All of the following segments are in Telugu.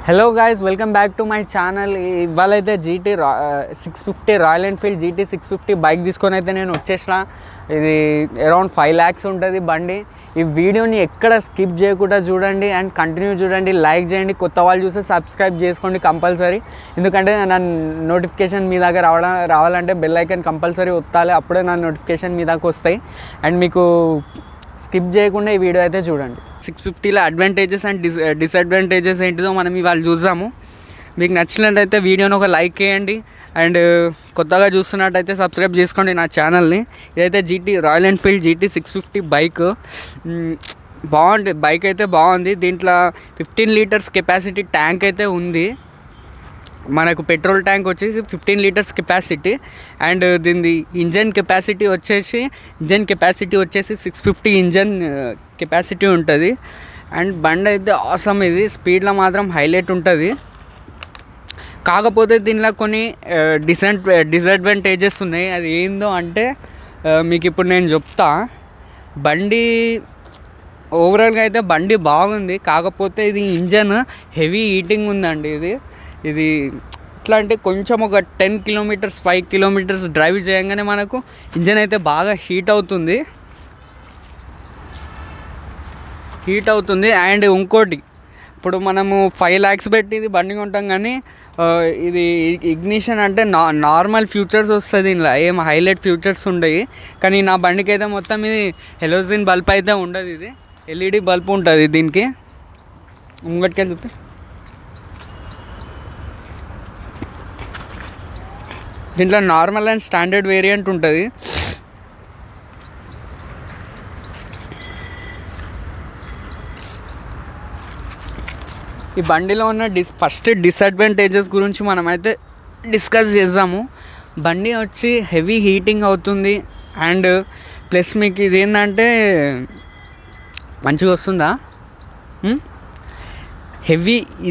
Hello guys, welcome back to my channel. ఇవాళ అయితే GT 650 royal Enfield GT 650 bike తీసుకొని అయితే నేను వచ్చేసిన. ఇది అరౌండ్ 5 lakhs ఉంటుంది బండి. ఈ వీడియోని ఎక్కడ స్కిప్ చేయకుండా చూడండి అండ్ కంటిన్యూ చూడండి, లైక్ చేయండి. కొత్త వాళ్ళు చూస్తే సబ్స్క్రైబ్ చేసుకోండి కంపల్సరీ. ఎందుకంటే నా నోటిఫికేషన్ మీ దాకా రావాలంటే బెల్ ఐకాన్ కంపల్సరీ ఒత్తాలి, అప్పుడే నా నోటిఫికేషన్ మీ దాకా వస్తాయి. అండ్ మీకు స్కిప్ చేయకుండా ఈ వీడియో అయితే చూడండి. 650లో అడ్వాంటేజెస్ అండ్ డిసడ్వాంటేజెస్ ఏంటిదో మనం ఇవాళ చూద్దాము. మీకు నచ్చినట్టయితే వీడియోని ఒక లైక్ చేయండి అండ్ కొత్తగా చూస్తున్నట్టయితే సబ్స్క్రైబ్ చేసుకోండి నా ఛానల్ని. ఇదైతే రాయల్ ఎన్ఫీల్డ్ GT 650 బైక్. బాగుంది, బైక్ అయితే బాగుంది. దీంట్లో 15 లీటర్స్ కెపాసిటీ ట్యాంక్ అయితే ఉంది. మనకు పెట్రోల్ ట్యాంక్ వచ్చేసి 15 లీటర్స్ కెపాసిటీ అండ్ దీని ఇంజన్ కెపాసిటీ వచ్చేసి 650 ఇంజన్ కెపాసిటీ ఉంటుంది. అండ్ బండి అయితే ఆసమ్. ఇది స్పీడ్లో మాత్రం హైలైట్ ఉంటుంది. కాకపోతే దీనిలో కొన్ని డిసడ్వాంటేజెస్ ఉన్నాయి. అది ఏందో అంటే మీకు ఇప్పుడు నేను చెప్తా. బండి ఓవరాల్గా అయితే బండి బాగుంది, కాకపోతే ఇది ఇంజన్ హెవీ హీటింగ్ ఉందండి. ఇది ఎట్లా అంటే కొంచెం ఒక 10 కిలోమీటర్స్ 5 కిలోమీటర్స్ డ్రైవ్ చేయగానే మనకు ఇంజన్ అయితే బాగా హీట్ అవుతుంది. అండ్ ఇంకోటి, ఇప్పుడు మనము 5 lakhs పెట్టి ఇది బండి కొంటాం, కానీ ఇది ఇగ్నిషన్ అంటే నార్మల్ ఫ్యూచర్స్ వస్తుంది. ఇందులో ఏం హైలైట్ ఫ్యూచర్స్ ఉండవు. కానీ నా బండికి అయితే మొత్తం ఇది హెలోజిన్ బల్బ్ అయితే ఉండదు. ఇది LED బల్బ్ ఉంటుంది దీనికి. ముంగటికెళ్ళి చూస్తే దీంట్లో నార్మల్ అండ్ స్టాండర్డ్ వేరియంట్ ఉంటుంది. ఈ బండిలో ఉన్న ఫస్ట్ డిసడ్వాంటేజెస్ గురించి మనమైతే డిస్కస్ చేద్దాము. బండి వచ్చి హెవీ హీటింగ్ అవుతుంది అండ్ ప్లస్ మీకు ఇది ఏంటంటే మంచిగా వస్తుందా,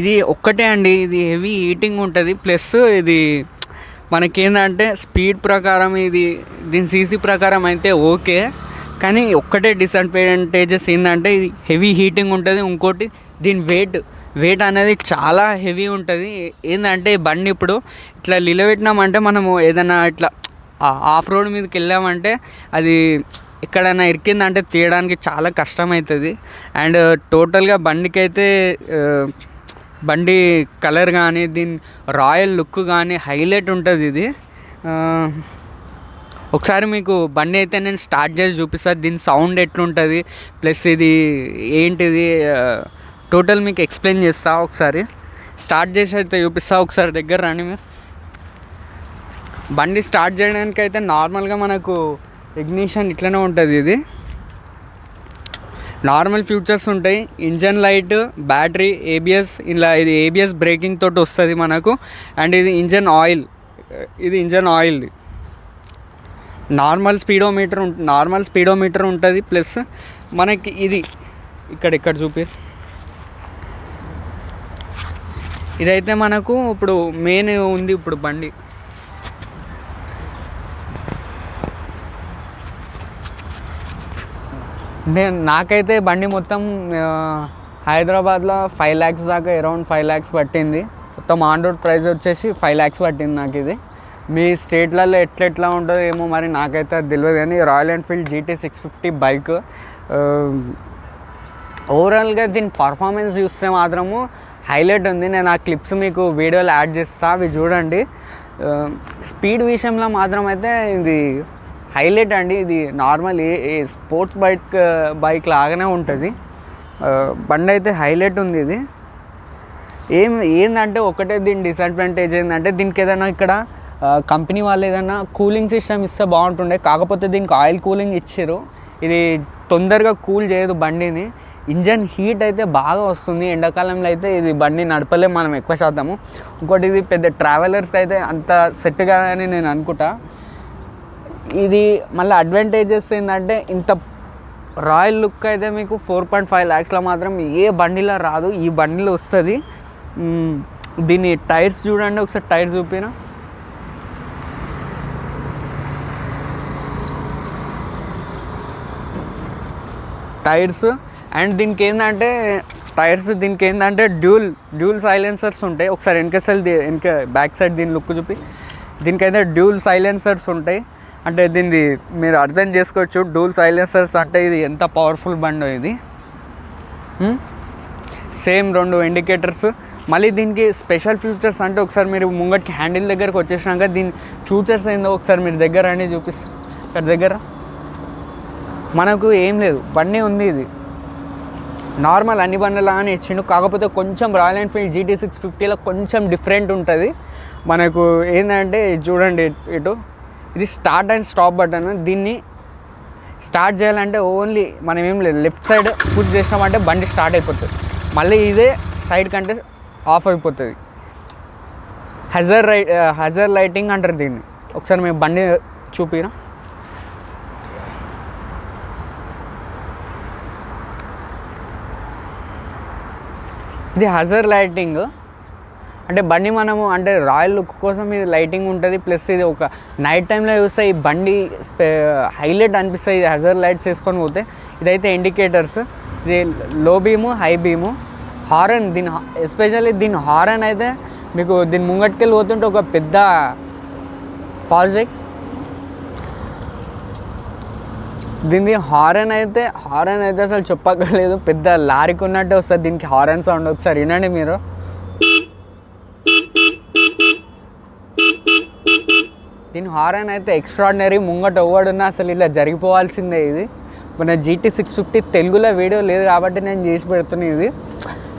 ఇది ఒక్కటే అండి. ఇది హెవీ హీటింగ్ ఉంటుంది. ప్లస్ ఇది మనకేందంటే స్పీడ్ ప్రకారం దీని CC ప్రకారం అయితే ఓకే, కానీ ఒక్కటే డిసడ్వాంటేజెస్ ఏంటంటే ఇది హెవీ హీటింగ్ ఉంటుంది. ఇంకోటి దీని వెయిట్ అనేది చాలా హెవీ ఉంటుంది. ఏంటంటే బండి ఇప్పుడు ఇట్లా నిలబెట్టినామంటే మనము ఏదైనా ఇట్లా ఆఫ్ రోడ్ మీదకి వెళ్ళామంటే అది ఎక్కడైనా ఇరికిందంటే తీయడానికి చాలా కష్టమవుతుంది. అండ్ టోటల్గా బండి కలర్ కానీ దీని రాయల్ లుక్ కానీ హైలైట్ ఉంటుంది. ఇది ఒకసారి మీకు బండి అయితే నేను స్టార్ట్ చేసి చూపిస్తాను, దీని సౌండ్ ఎట్లుంటుంది ప్లస్ ఇది ఏంటిది టోటల్ మీకు ఎక్స్ప్లెయిన్ చేస్తా. ఒకసారి స్టార్ట్ చేసి అయితే చూపిస్తా. ఒకసారి దగ్గర రండి మీరు. బండి స్టార్ట్ చేయడానికి అయితే నార్మల్గా మనకు ఇగ్నిషన్ ఇట్లనే ఉంటుంది. ఇది నార్మల్ ఫ్యూచర్స్ ఉంటాయి. Engine light, battery, ABS. ఇలా ఇది ABS బ్రేకింగ్ తోటి వస్తుంది మనకు. అండ్ ఇది ఇంజన్ ఆయిల్. నార్మల్ స్పీడోమీటర్ ఉంటుంది. ప్లస్ మనకి ఇది ఇక్కడ చూపి. ఇదైతే మనకు ఇప్పుడు మెయిన్ ఉంది. ఇప్పుడు బండి నాకైతే బండి మొత్తం హైదరాబాద్లో 5 lakhs దాకా, అరౌండ్ 5 lakhs పట్టింది. మొత్తం ఆన్ రోడ్ ప్రైస్ వచ్చేసి 5 lakhs పట్టింది నాకు. ఇది మీ స్టేట్లలో ఎట్లా ఉంటుందో ఏమో మరి, నాకైతే అది తెలియదు. కానీ రాయల్ ఎన్ఫీల్డ్ GT 650 బైక్ ఓవరాల్గా దీని పర్ఫార్మెన్స్ చూస్తే మాత్రము హైలైట్ ఉంది. నేను ఆ క్లిప్స్ మీకు వీడియోలో యాడ్ చేస్తా, అవి చూడండి. స్పీడ్ విషయంలో మాత్రం అయితే ఇది హైలైట్ అండి. ఇది నార్మల్ ఏ స్పోర్ట్స్ బైక్ లాగానే ఉంటుంది. బండి అయితే హైలైట్ ఉంది. ఇది ఏంటంటే ఒకటే దీని డిసడ్వాంటేజ్ ఏంటంటే దీనికి ఏదైనా ఇక్కడ కంపెనీ వాళ్ళు ఏదైనా కూలింగ్ సిస్టమ్ ఇస్తే బాగుంటుండే. కాకపోతే దీనికి ఆయిల్ కూలింగ్ ఇచ్చారు. ఇది తొందరగా కూల్ చేయదు బండిని. ఇంజన్ హీట్ అయితే బాగా వస్తుంది. ఎండాకాలంలో అయితే ఇది బండి నడపలేము మనం ఎక్కువ శాతము. ఇంకోటి ఇది పెద్ద ట్రావెలర్స్కి అయితే అంత సెట్ కాదని నేను అనుకుంటా. ఇది మళ్ళీ అడ్వాంటేజెస్ ఏంటంటే ఇంత రాయల్ లుక్ అయితే మీకు 4.5 lakhsలో మాత్రం ఏ బండిలో రాదు, ఈ బండిలో వస్తుంది. దీని టైర్స్ చూడండి, ఒకసారి టైర్స్ చూపినా. టైర్స్ అండ్ దీనికి ఏంటంటే టైర్స్ దీనికి ఏంటంటే డ్యూల్ సైలెన్సర్స్ ఉంటాయి. ఒకసారి వెనక బ్యాక్ సైడ్ దీని లుక్ చూపి. దీనికైతే డ్యూల్ సైలెన్సర్స్ ఉంటాయి. అంటే దీన్ని మీరు అర్థం చేసుకోవచ్చు డ్యూల్ సైలెన్సర్స్ అంటే ఇది ఎంత పవర్ఫుల్ బండో ఇది. Same 2 indicators. మళ్ళీ దీనికి స్పెషల్ ఫీచర్స్ అంటే ఒకసారి మీరు ముంగటికి హ్యాండిల్ దగ్గరకు వచ్చేసినాక దీని ఫీచర్స్ ఏందో ఒకసారి మీరు దగ్గర అని చూపిస్తారు. ఇక్కడ దగ్గర మనకు ఏం లేదు, బండి ఉంది. ఇది నార్మల్ అన్ని బండ్లలాగానే ఇచ్చిండు, కాకపోతే కొంచెం రాయల్ ఎన్ఫీల్డ్ GT 650లో కొంచెం డిఫరెంట్ ఉంటుంది. మనకు ఏంటంటే చూడండి ఇటు ఇది స్టార్ట్ అండ్ స్టాప్ బటన్. దీన్ని స్టార్ట్ చేయాలంటే ఓన్లీ మనం ఏం లేదు లెఫ్ట్ సైడ్ పుష్ చేసినామంటే బండి స్టార్ట్ అయిపోతుంది. మళ్ళీ ఇదే సైడ్ కంటే ఆఫ్ అయిపోతుంది. హజర్ లైటింగ్ అంటారు దీన్ని. ఒకసారి మేము బండి చూపిరా. ఇది హజర్ లైటింగ్ అంటే బండి మనము అంటే రాయల్ లుక్ కోసం ఇది లైటింగ్ ఉంటుంది. ప్లస్ ఇది ఒక నైట్ టైంలో చూస్తే ఈ బండి హైలైట్ అనిపిస్తుంది. ఇది హజర్ లైట్స్ వేసుకొని పోతే. ఇదైతే ఇండికేటర్స్. ఇది లో బీము, హై బీము. హారన్ దీని ఎస్పెషల్లీ దీని హారన్ అయితే మీకు దీని ముంగట్టుకెళ్ళి పోతుంటే ఒక పెద్ద పాజిటివ్. దీని హారన్ అయితే అసలు చెప్పక్కర్లేదు, పెద్ద లారీకి ఉన్నట్టే వస్తుంది దీనికి హారన్ సౌండ్. ఒకసారి వినండి మీరు. దీని హారన్ అయితే ఎక్స్ట్రాడినరీ. ముంగట ఎవడున్నా అసలు ఇలా జరిగిపోవాల్సిందే. ఇది మన GT 650 తెలుగులో వీడియో లేదు కాబట్టి నేను చేసి పెడుతున్నాను ఇది.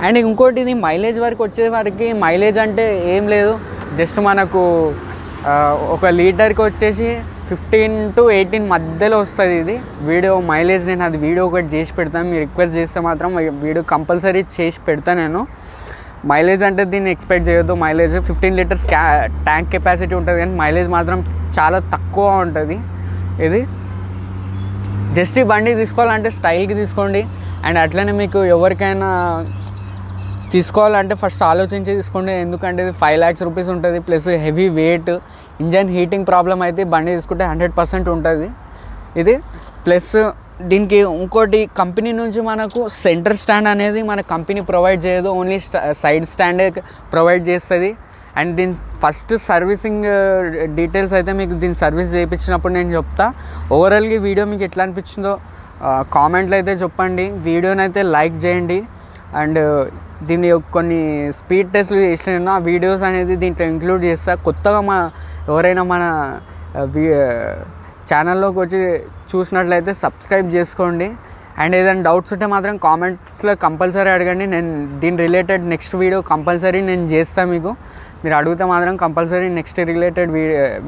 అండ్ ఇంకోటి ఇది మైలేజ్ వరకు వచ్చేసరికి మైలేజ్ అంటే ఏం లేదు, జస్ట్ మనకు 1 లీటర్కి వచ్చేసి 15 to 18 మధ్యలో వస్తుంది ఇది వీడియో మైలేజ్. నేను అది వీడియో ఒకటి చేసి పెడతాను, మీరు రిక్వెస్ట్ చేస్తే మాత్రం వీడియో కంపల్సరీ చేసి పెడతాను నేను. మైలేజ్ అంటే దీన్ని ఎక్స్పెక్ట్ చేయొద్దు. మైలేజ్ 15 లీటర్స్ ట్యాంక్ కెపాసిటీ ఉంటుంది, కానీ మైలేజ్ మాత్రం చాలా తక్కువ ఉంటుంది. ఇది జస్ట్ ఈ బండి తీసుకోవాలంటే స్టైల్కి తీసుకోండి. అండ్ అట్లనే మీకు ఎవరికైనా తీసుకోవాలంటే ఫస్ట్ ఆలోచించి తీసుకోండి, ఎందుకంటే ఇది 5 lakhs rupees ఉంటుంది. Plus heavy weight, engine heating problem అయితే బండి తీసుకుంటే 100% ఉంటుంది ఇది. ప్లస్ దీనికి ఇంకోటి కంపెనీ నుంచి మనకు సెంటర్ స్టాండ్ అనేది మన కంపెనీ ప్రొవైడ్ చేయదు, ఓన్లీ సైడ్ స్టాండే ప్రొవైడ్ చేస్తుంది. అండ్ దీని ఫస్ట్ సర్వీసింగ్ డీటెయిల్స్ అయితే మీకు దీని సర్వీస్ చేయించినప్పుడు నేను చెప్తా. ఓవరాల్గా ఈ వీడియో మీకు ఎట్లా అనిపించిందో కామెంట్లో అయితే చెప్పండి. వీడియోని అయితే లైక్ చేయండి. అండ్ దీన్ని కొన్ని స్పీడ్ టెస్ట్లు చేసిన ఆ వీడియోస్ అనేది దీంట్లో ఇంక్లూడ్ చేస్తా. కొత్తగా ఎవరైనా మన ఛానల్లోకి వచ్చి చూసినట్లయితే సబ్స్క్రైబ్ చేసుకోండి. అండ్ ఏదైనా డౌట్స్ ఉంటే మాత్రం కామెంట్స్లో కంపల్సరీ అడగండి. నేను దీని రిలేటెడ్ నెక్స్ట్ వీడియో కంపల్సరీ నేను చేస్తాను. మీకు మీరు అడిగితే మాత్రం కంపల్సరీ నెక్స్ట్ రిలేటెడ్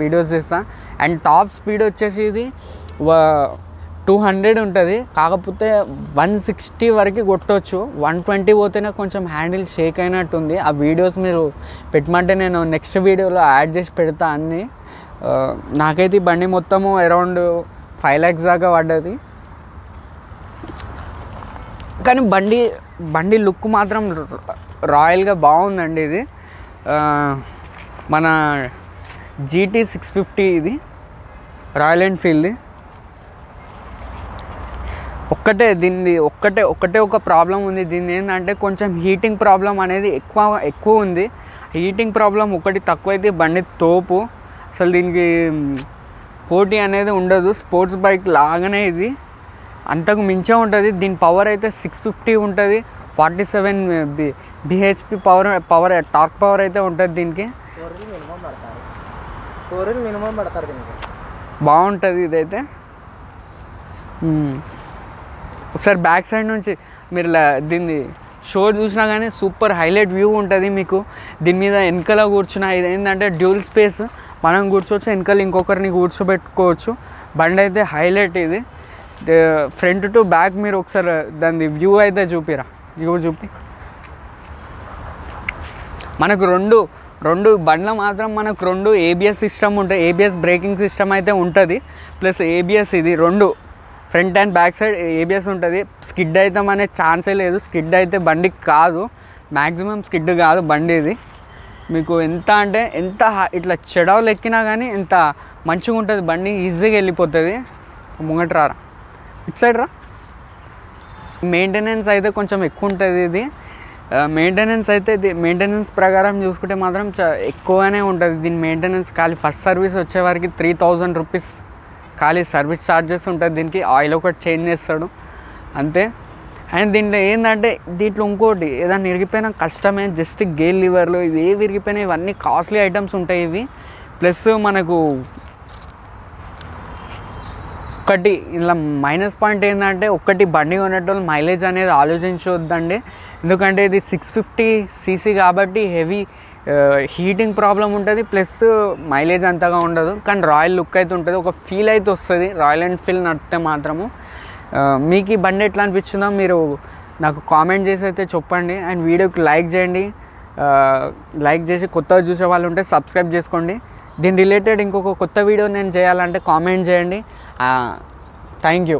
వీడియోస్ చేస్తాను. అండ్ టాప్ స్పీడ్ వచ్చేసి ఇది 200 ఉంటుంది, కాకపోతే 160 వరకు కొట్టవచ్చు. 120 పోతేనే కొంచెం హ్యాండిల్ షేక్ అయినట్టుంది. ఆ వీడియోస్ మీరు పెట్టమంటే నేను నెక్స్ట్ వీడియోలో యాడ్ చేసి పెడతా అన్నీ. నాకైతే ఈ బండి మొత్తము అరౌండ్ 5 lakhs దాకా పడ్డది. కానీ బండి లుక్ మాత్రం రాయల్గా బాగుందండి. ఇది మన GT 650 ఇది రాయల్ ఎన్ఫీల్డ్ది. ఒక్కటే ఒక ప్రాబ్లం ఉంది. దీన్ని ఏంటంటే కొంచెం హీటింగ్ ప్రాబ్లం అనేది ఎక్కువ ఉంది. హీటింగ్ ప్రాబ్లం ఒకటి తక్కువైతే బండి తోపు. అసలు దీనికి పోటీ అనేది ఉండదు. స్పోర్ట్స్ బైక్ లాగానే ఇది అంతకు మించే ఉంటుంది. దీని పవర్ అయితే 650 ఉంటుంది. 47 bhp పవర్ టార్క్ పవర్ అయితే ఉంటుంది దీనికి. బాగుంటుంది ఇదైతే. ఒకసారి బ్యాక్ సైడ్ నుంచి మీరు దీన్ని షో చూసినా కానీ సూపర్ హైలైట్ వ్యూ ఉంటుంది మీకు. దీని మీద వెనకాల కూర్చున్న ఇది ఏంటంటే డ్యూల్ స్పేస్, మనం కూర్చోవచ్చు, వెనకాల ఇంకొకరిని కూర్చోబెట్టుకోవచ్చు. బండి అయితే హైలైట్ ఇది. ఫ్రంట్ టు బ్యాక్ మీరు ఒకసారి దాని వ్యూ అయితే చూపిరా. వ్యూ చూపి మనకు రెండు బండ్ల మాత్రం మనకు 2 ABS సిస్టమ్ ఉంటాయి. ABS బ్రేకింగ్ సిస్టమ్ అయితే ఉంటుంది. ప్లస్ ABS ఇది 2 front and back side ABS ఉంటుంది. స్కిడ్ అయితే అనే ఛాన్సే లేదు. స్కిడ్ అయితే బండికి కాదు, మ్యాక్సిమం స్కిడ్ కాదు బండి ఇది. మీకు ఎంత ఇట్లా చెడవలు ఎక్కినా కానీ ఎంత మంచిగా ఉంటుంది బండి, ఈజీగా వెళ్ళిపోతుంది. ముంగట రారా, ఇటు సైడ్ రా. మెయింటెనెన్స్ అయితే కొంచెం ఎక్కువ ఉంటుంది ఇది. మెయింటెనెన్స్ అయితే మెయింటెనెన్స్ ప్రకారం చూసుకుంటే మాత్రం ఎక్కువనే ఉంటుంది దీని మెయింటెనెన్స్. ఖాళీ ఫస్ట్ సర్వీస్ వచ్చేవారికి 3000 రూపీస్ ఖాళీ సర్వీస్ ఛార్జెస్ ఉంటుంది. దీనికి ఆయిల్ ఒకటి చేంజ్ చేస్తాడు అంతే. అండ్ దీంట్లో ఏంటంటే దీంట్లో ఇంకోటి ఏదైనా ఇరిగిపోయినా కష్టమే, జస్ట్ గేర్ లివర్లు ఇవి ఏవి విరిగిపోయినా ఇవన్నీ కాస్ట్లీ ఐటమ్స్ ఉంటాయి ఇవి. ప్లస్ మనకు ఒకటి ఇలా మైనస్ పాయింట్ ఏంటంటే ఒక్కటి బండి కొనేటోళ్ళు మైలేజ్ అనేది ఆలోచించవద్దండి. ఎందుకంటే ఇది 650cc కాబట్టి హెవీ హీటింగ్ ప్రాబ్లం ఉంటుంది, ప్లస్ మైలేజ్ అంతగా ఉండదు. కానీ రాయల్ లుక్ అయితే ఉంటుంది, ఒక ఫీల్ అయితే వస్తుంది రాయల్ ఎన్ఫీల్డ్ నడిపితే మాత్రము. మీకు ఈ బండి ఎట్లా అనిపించిందో మీరు నాకు కామెంట్ చేసి అయితే చెప్పండి. అండ్ వీడియోకి లైక్ చేయండి, లైక్ చేసి కొత్తగా చూసే వాళ్ళు ఉంటే సబ్స్క్రైబ్ చేసుకోండి. దీని రిలేటెడ్ ఇంకొక కొత్త వీడియో నేను చేయాలంటే కామెంట్ చేయండి. Thank you.